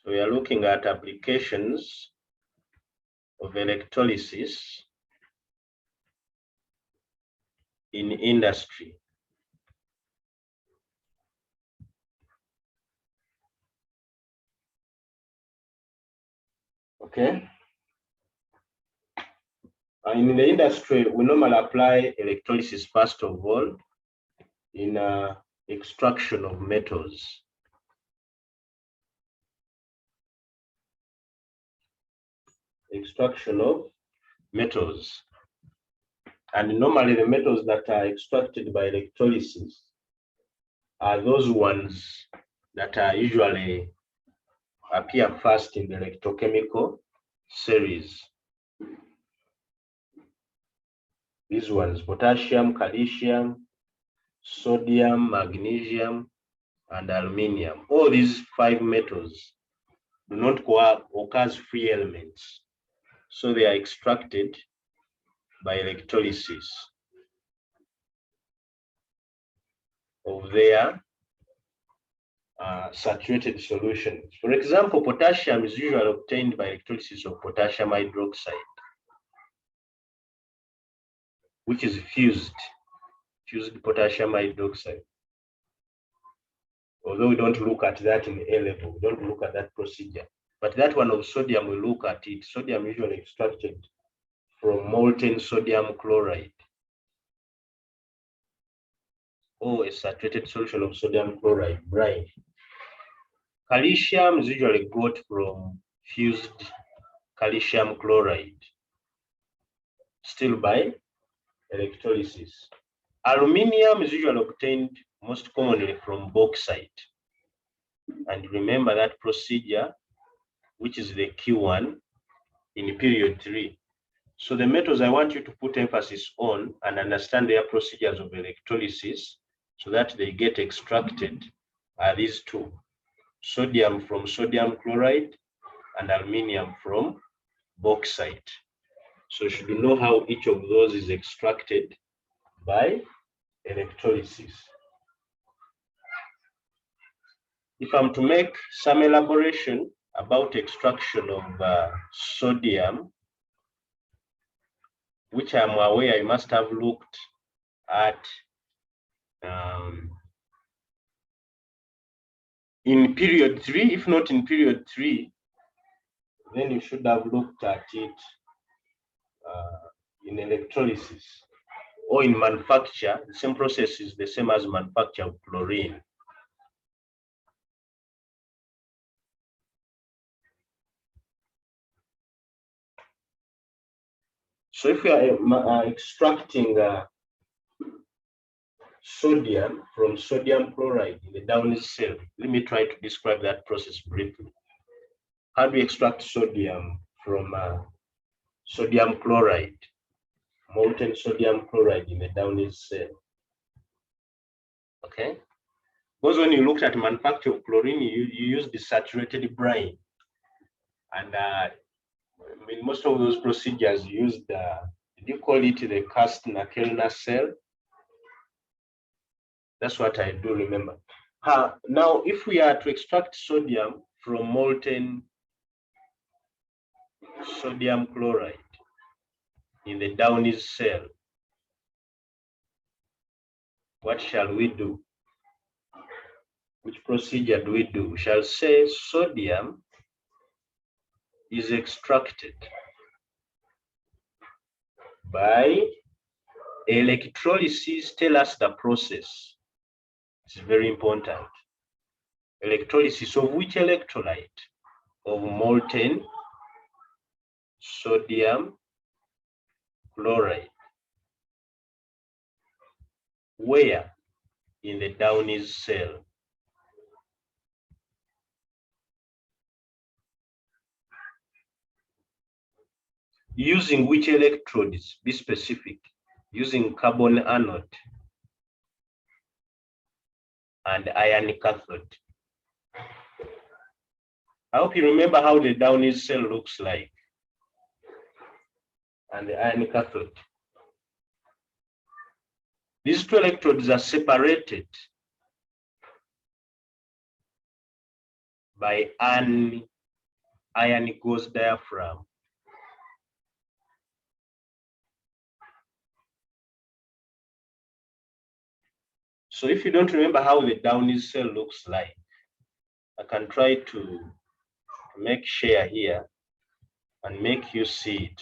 So we are looking at applications of electrolysis in industry. Okay. In the industry, we normally apply electrolysis first of all in extraction of metals. Extraction of metals. And normally the metals that are extracted by electrolysis are those ones that are usually appear first in the electrochemical series. These ones: potassium, calcium, sodium, magnesium, and aluminium. All these 5 metals do not occur as free elements, so they are extracted by electrolysis of their saturated solutions. For example, potassium is usually obtained by electrolysis of potassium hydroxide, which is fused potassium hydroxide. Although we don't look at that in A level, we don't look at that procedure. But that one of sodium, we look at it. Sodium usually extracted from molten sodium chloride, or a saturated solution of sodium chloride, brine. Calcium is usually got from fused calcium chloride, still by electrolysis. Aluminium is usually obtained most commonly from bauxite. And remember that procedure, which is the key one in period 3. So the metals I want you to put emphasis on and understand their procedures of electrolysis so that they get extracted are these 2: sodium from sodium chloride and aluminium from bauxite. So you should know how each of those is extracted by electrolysis. If I'm to make some elaboration about extraction of sodium, which I'm aware you must have looked at in period 3, if not in period 3, then you should have looked at it in electrolysis or in manufacture. The same process is the same as manufacture of chlorine. So if we are extracting sodium from sodium chloride in the Downey's cell, let me try to describe that process briefly. How do we extract sodium from sodium chloride, molten sodium chloride in the Downey's cell? Okay, because when you looked at manufacture of chlorine, you use the saturated brine, and in most of those procedures you use the, did you call it the Kastner-Kellner cell? That's what I do remember. Now, if we are to extract sodium from molten sodium chloride in the Downey's cell, what shall we do? Which procedure do we do? We shall say sodium is extracted by electrolysis. Tell us the process. It's very important. Electrolysis of which electrolyte? Of molten sodium chloride. Where? In the Downey's cell. Using which electrodes? Be specific. Using carbon anode and iron cathode. I hope you remember how the Downey's cell looks like and the iron cathode. These 2 electrodes are separated by an iron gauze diaphragm. So if you don't remember how the Downey cell looks like, I can try to make share here and make you see it.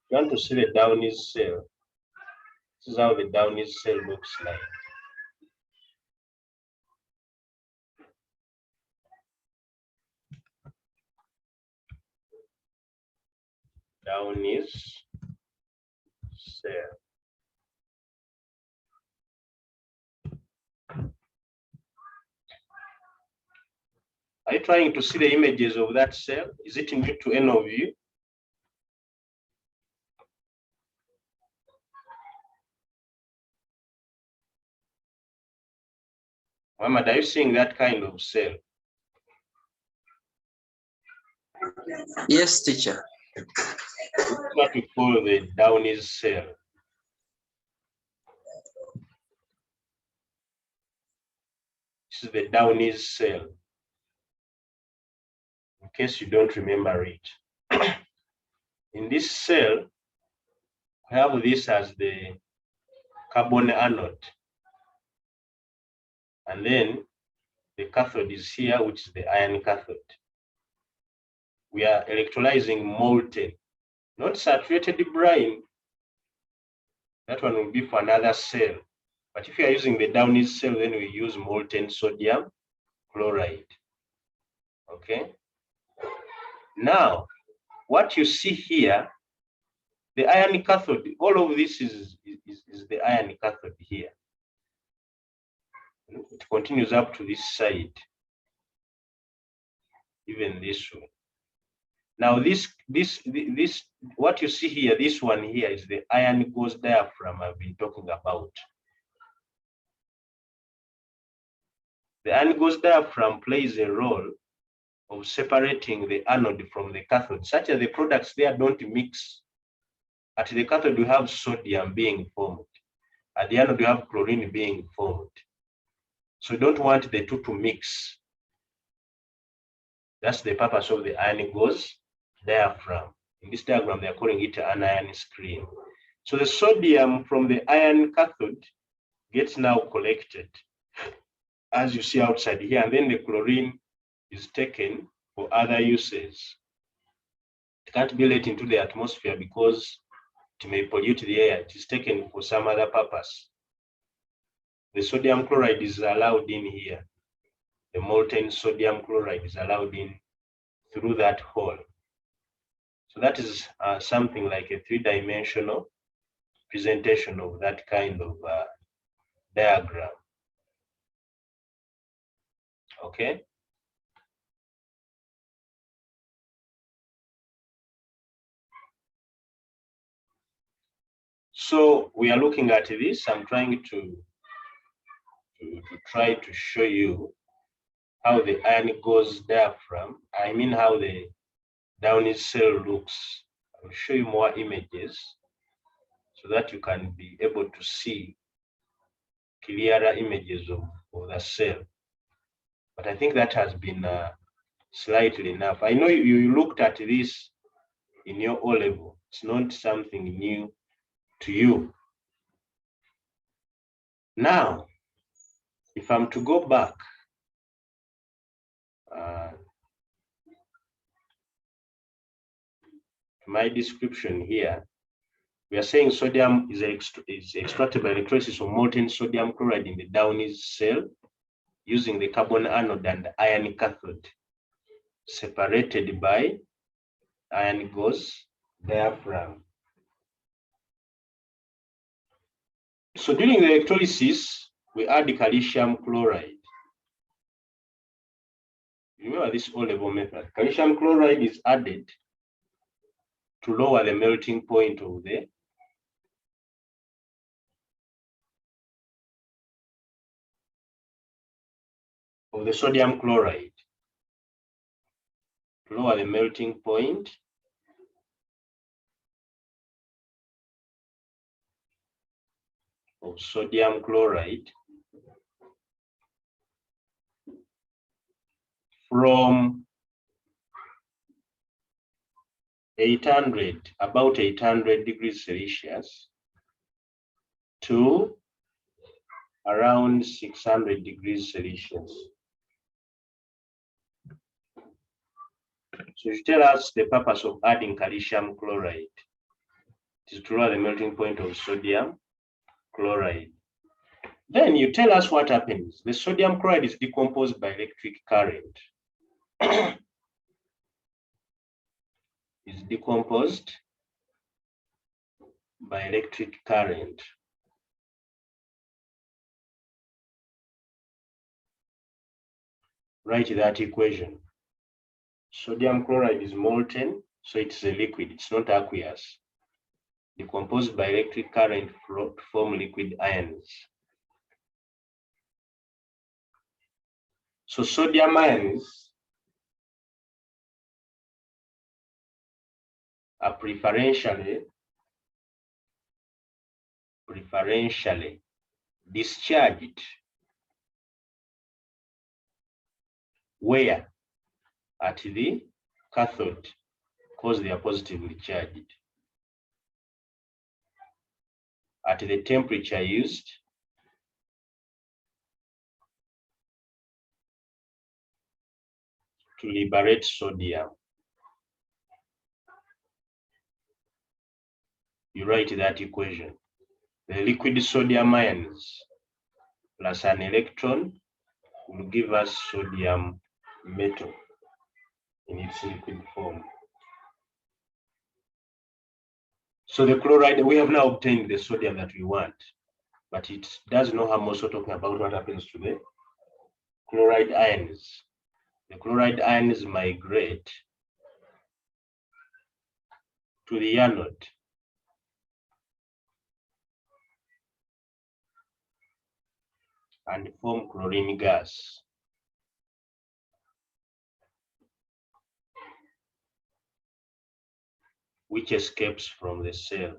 If you want to see the Downey cell, this is how the Downey cell looks like. Downey's cell. Are you trying to see the images of that cell? Is it new to any of you? Muhammad, are you seeing that kind of cell? Yes, teacher. This is what we call the Downey's cell. This is the Downey's cell, in case you don't remember it. In this cell, we have this as the carbon anode. And then the cathode is here, which is the iron cathode. We are electrolyzing molten, not saturated brine. That one will be for another cell. But if you are using the Downey's cell, then we use molten sodium chloride. Okay. Now, what you see here, the iron cathode, all of this is the iron cathode here. It continues up to this side, even this one. Now, this what you see here, this one here is the iron gauze diaphragm I've been talking about. The iron gauze diaphragm plays a role of separating the anode from the cathode, such that the products there don't mix. At the cathode, we have sodium being formed. At the anode, we have chlorine being formed. So you don't want the two to mix. That's the purpose of the iron gauze diaphragm. In this diagram, they are calling it an iron screen. So the sodium from the iron cathode gets now collected, as you see outside here, and then the chlorine is taken for other uses. It can't be let into the atmosphere because it may pollute the air. It is taken for some other purpose. The sodium chloride is allowed in here. The molten sodium chloride is allowed in through that hole. So that is something like a three-dimensional presentation of that kind of diagram. Okay. So we are looking at this. I'm trying to try to show you how the iron gauze diaphragm, I mean how the Downey cell looks. I'll show you more images so that you can be able to see clearer images of the cell. But I think that has been slightly enough. I know you looked at this in your O level. It's not something new to you. Now, if I'm to go back to my description here, we are saying sodium is extracted by electrolysis of molten sodium chloride in the Downey's cell using the carbon anode and iron cathode, separated by iron gauze diaphragm. So during the electrolysis, we add the calcium chloride. Remember this O-level method. Calcium chloride is added to lower the melting point of the sodium chloride, to lower the melting point of sodium chloride from about 800 degrees Celsius to around 600 degrees Celsius. So you tell us the purpose of adding calcium chloride. It is to lower the melting point of sodium chloride. Then you tell us what happens. The sodium chloride is decomposed by electric current. Is decomposed by electric current. Write that equation. Sodium chloride is molten, so it's a liquid, it's not aqueous. Decomposed by electric current to form liquid ions. So sodium ions are preferentially discharged where? At the cathode, because they are positively charged. At the temperature used to liberate sodium. You write that equation. The liquid sodium ions plus an electron will give us sodium metal in its liquid form. So the chloride, we have now obtained the sodium that we want, but it does not have also talking about what happens to the chloride ions. The chloride ions migrate to the anode. And form chlorine gas. Which escapes from the cell.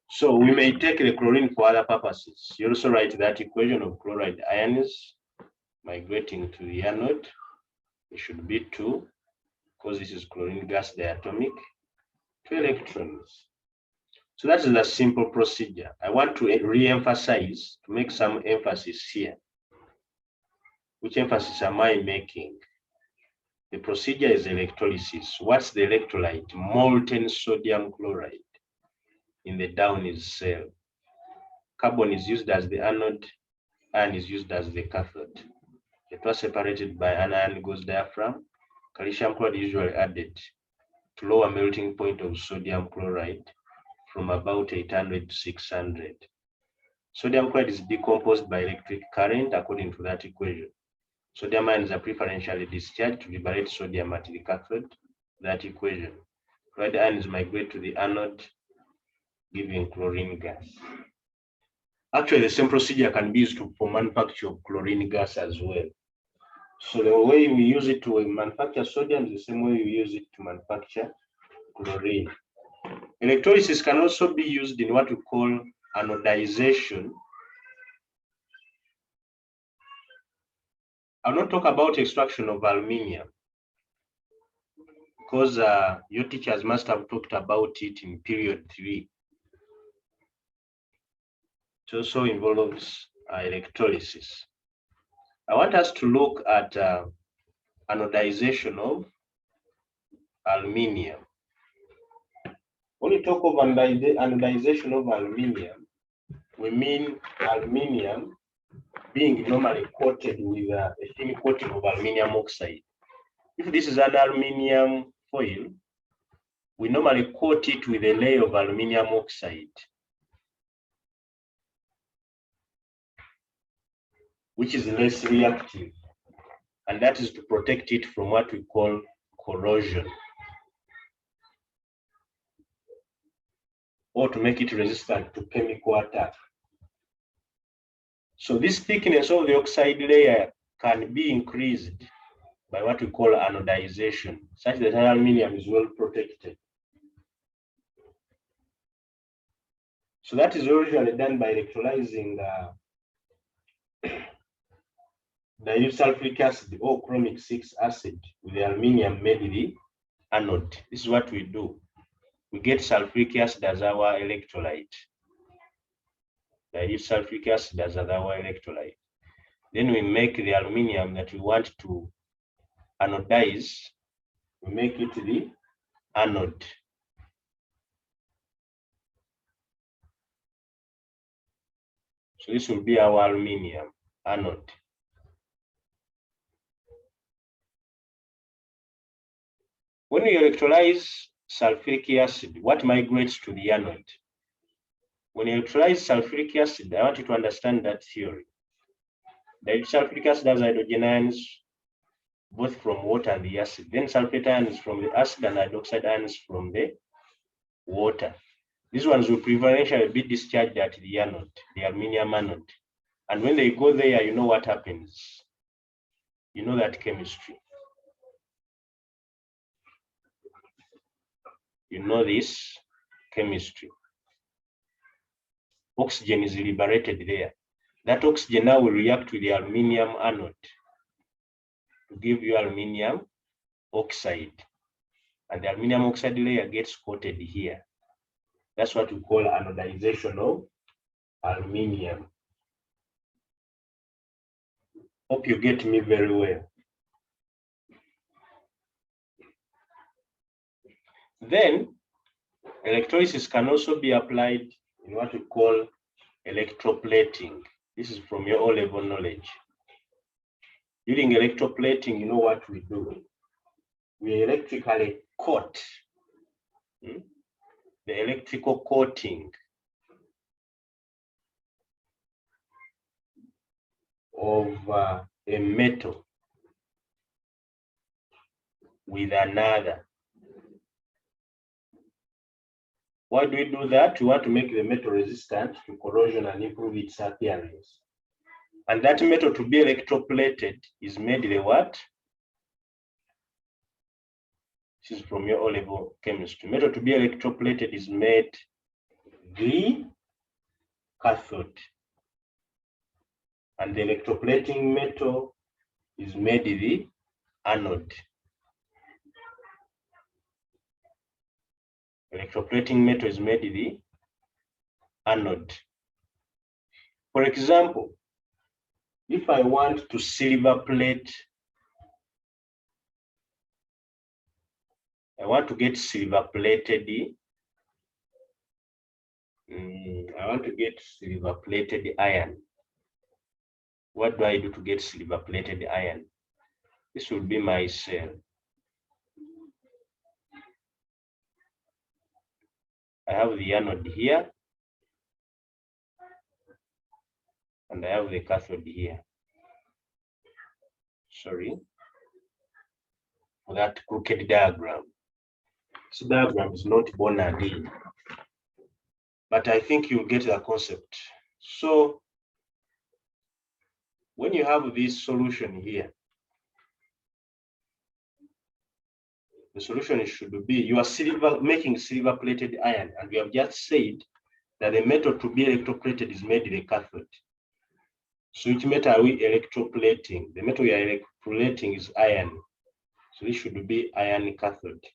So we may take the chlorine for other purposes. You also write that equation of chloride ions migrating to the anode. It should be 2, because this is chlorine gas diatomic, 2 electrons. So that is the simple procedure. I want to re-emphasize, to make some emphasis here. Which emphasis am I making? The procedure is electrolysis. What's the electrolyte? Molten sodium chloride in the down cell. Carbon is used as the anode, iron is used as the cathode. The two are separated by an iron gauge diaphragm. Calcium chloride is usually added to lower melting point of sodium chloride from about 800 to 600. Sodium chloride is decomposed by electric current according to that equation. Sodium ions are preferentially discharged to liberate sodium at the cathode, that equation. Chloride ions migrate to the anode, giving chlorine gas. Actually, the same procedure can be used for manufacture of chlorine gas as well. So the way we use it to manufacture sodium is the same way we use it to manufacture chlorine. Electrolysis can also be used in what we call anodization. I'll not talk about extraction of aluminium, because your teachers must have talked about it in period 3. It also involves electrolysis. I want us to look at anodization of aluminium. When we talk of anodization of aluminium, we mean aluminium being normally coated with a thin coating of aluminium oxide. If this is an aluminium foil, we normally coat it with a layer of aluminium oxide, which is less reactive, and that is to protect it from what we call corrosion, or to make it resistant to chemical attack. So this thickness of the oxide layer can be increased by what we call anodization, such that aluminium is well protected. So that is usually done by electrolyzing dilute sulfuric acid or chromic 6 acid with the aluminium made the anode. This is what we do. We get sulfuric acid as our electrolyte. Dilute sulfuric acid as our electrolyte. Then we make the aluminium that we want to anodize. We make it the anode. So this will be our aluminium anode. When we electrolyze sulfuric acid, what migrates to the anode? When you electrolyze sulfuric acid, I want you to understand that theory. The sulfuric acid has hydrogen ions, both from water and the acid. Then sulfate ions from the acid and hydroxide ions from the water. These ones will preferentially be discharged at the anode, the aluminium anode. And when they go there, you know what happens. You know that chemistry. You know this chemistry. Oxygen is liberated there. That oxygen now will react with the aluminium anode to give you aluminium oxide. And the aluminium oxide layer gets coated here. That's what we call anodization of aluminium. Hope you get me very well. Then, electrolysis can also be applied in what we call electroplating. This is from your O-level knowledge. During electroplating, you know what we do? We electrically coat the electrical coating of a metal with another. Why do we do that? We want to make the metal resistant to corrosion and improve its appearance. And that metal to be electroplated is made the what? This is from your O-level chemistry. Metal to be electroplated is made the cathode. And the electroplating metal is made the anode. Electroplating metal is made the anode. For example, if I want to silver plate, I want to get silver plated. I want to get silver plated iron. What do I do to get silver plated iron? This will be my cell. I have the anode here, and I have the cathode here. Sorry for that crooked diagram. This diagram is not born again, but I think you'll get the concept. So when you have this solution here, the solution should be you are making silver plated iron, and we have just said that the metal to be electroplated is made the cathode. So which metal are we electroplating? The metal we are electroplating is iron. So this should be iron cathode.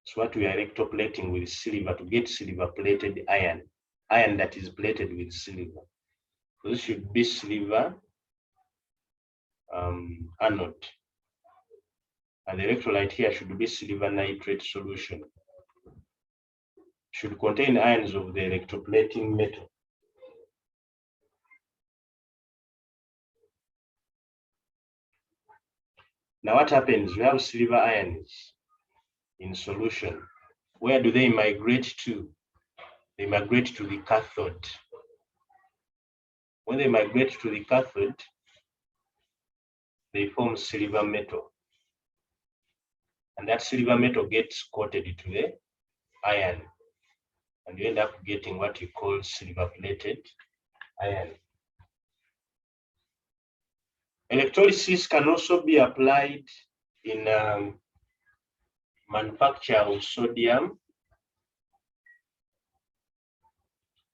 So what we are electroplating with silver to get silver plated iron that is plated with silver. So this should be silver anode. And the electrolyte here should be silver nitrate solution. Should contain ions of the electroplating metal. Now what happens? We have silver ions in solution. Where do they migrate to? They migrate to the cathode. When they migrate to the cathode, they form silver metal. And that silver metal gets coated to the iron. And you end up getting what you call silver plated iron. Electrolysis can also be applied in manufacture of sodium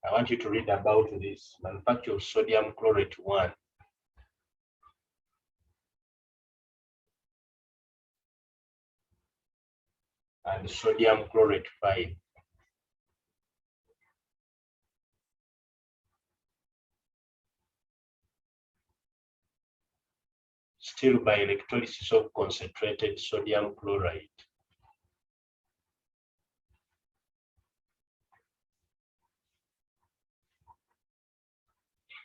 I want you to read about this manufacture of sodium chlorate 1. And sodium chlorate 5. Still by electrolysis of concentrated sodium chloride.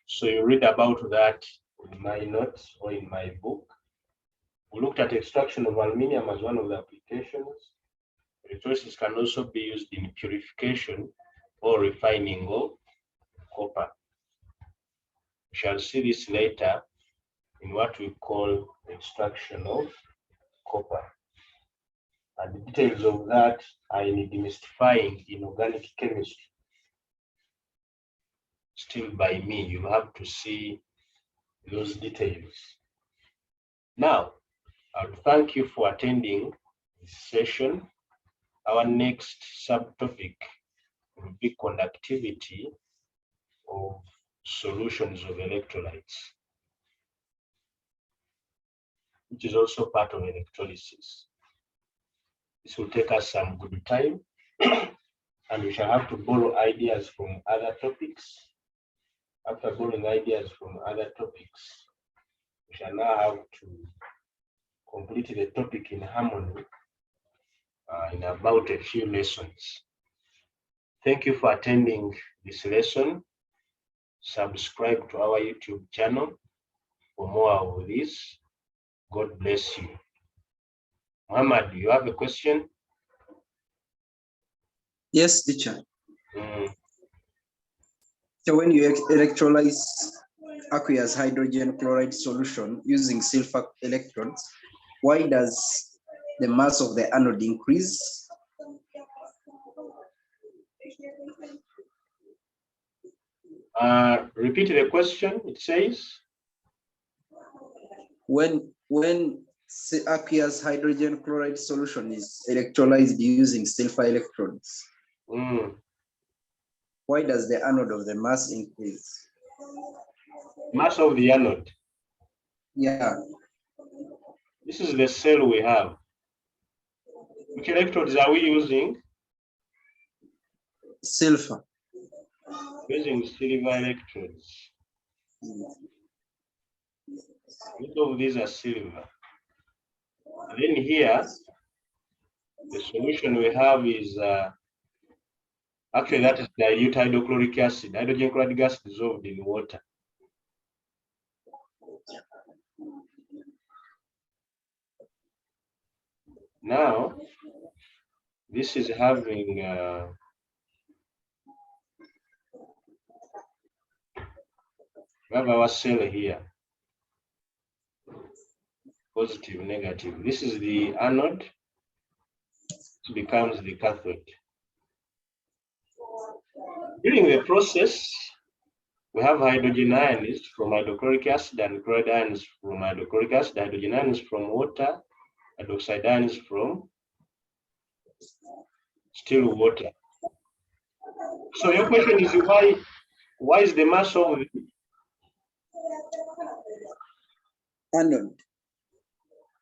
So you read about that in my notes or in my book. We looked at extraction of aluminium as one of the applications. Electrolysis can also be used in purification or refining of copper. We shall see this later in what we call extraction of copper. And the details of that are in demystifying in organic chemistry. Still by me, you have to see those details. Now, I would thank you for attending this session. Our next subtopic will be conductivity of solutions of electrolytes, which is also part of electrolysis. This will take us some good time, and we shall have to borrow ideas from other topics. After borrowing ideas from other topics, we shall now have to complete the topic in harmony in about a few lessons. Thank you for attending this lesson. Subscribe to our YouTube channel for more of this. God bless you. Muhammad, do you have a question? Yes, teacher. So when you electrolyze aqueous hydrogen chloride solution using silver electrodes, why does the mass of the anode increase? Repeat the question. It says, when aqueous hydrogen chloride solution is electrolyzed using silver electrodes, why does the anode of the mass increase? Mass of the anode. Yeah. This is the cell we have. Which electrodes are we using? Silver. Using silver electrodes. Most of these are silver. And then here, the solution we have is actually that is dilute hydrochloric acid, hydrogen chloride gas dissolved in water. Now, this is having we have our cell here. Positive, negative. This is the anode. It becomes the cathode. During the process, we have hydrogen ions from hydrochloric acid and chloride ions from hydrochloric acid, hydrogen ions from water, hydroxide ions from still water. So your question is why is the mass of the anode?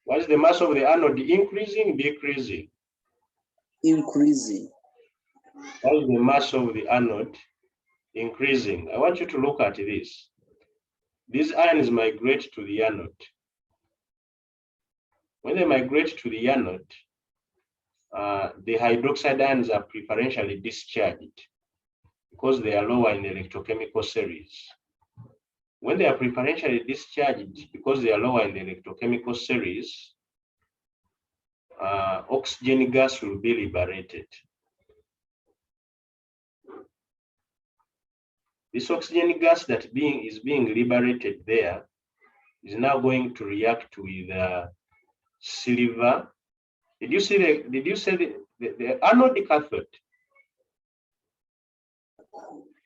Why is the mass of the anode increasing, decreasing? Increasing. Why is the mass of the anode increasing? I want you to look at this. These ions migrate to the anode. When they migrate to the anode, the hydroxide ions are preferentially discharged because they are lower in the electrochemical series. When they are preferentially discharged because they are lower in the electrochemical series, oxygen gas will be liberated. This oxygen gas that is being liberated there is now going to react with silver. Did you say the anode cathode?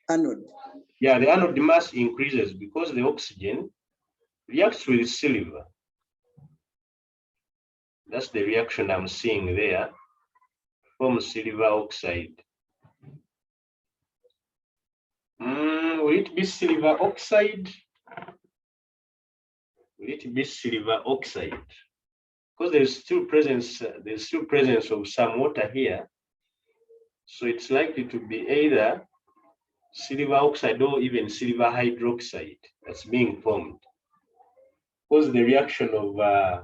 Anode. Yeah, the anode mass increases because the oxygen reacts with silver. That's the reaction I'm seeing there from silver oxide. will it be silver oxide? Will it be silver oxide? Because there's still presence of some water here. So it's likely to be either silver oxide or even silver hydroxide that's being formed. Because the reaction of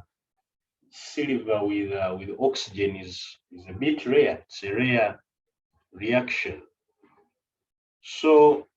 silver with oxygen is a bit rare. It's a rare reaction. So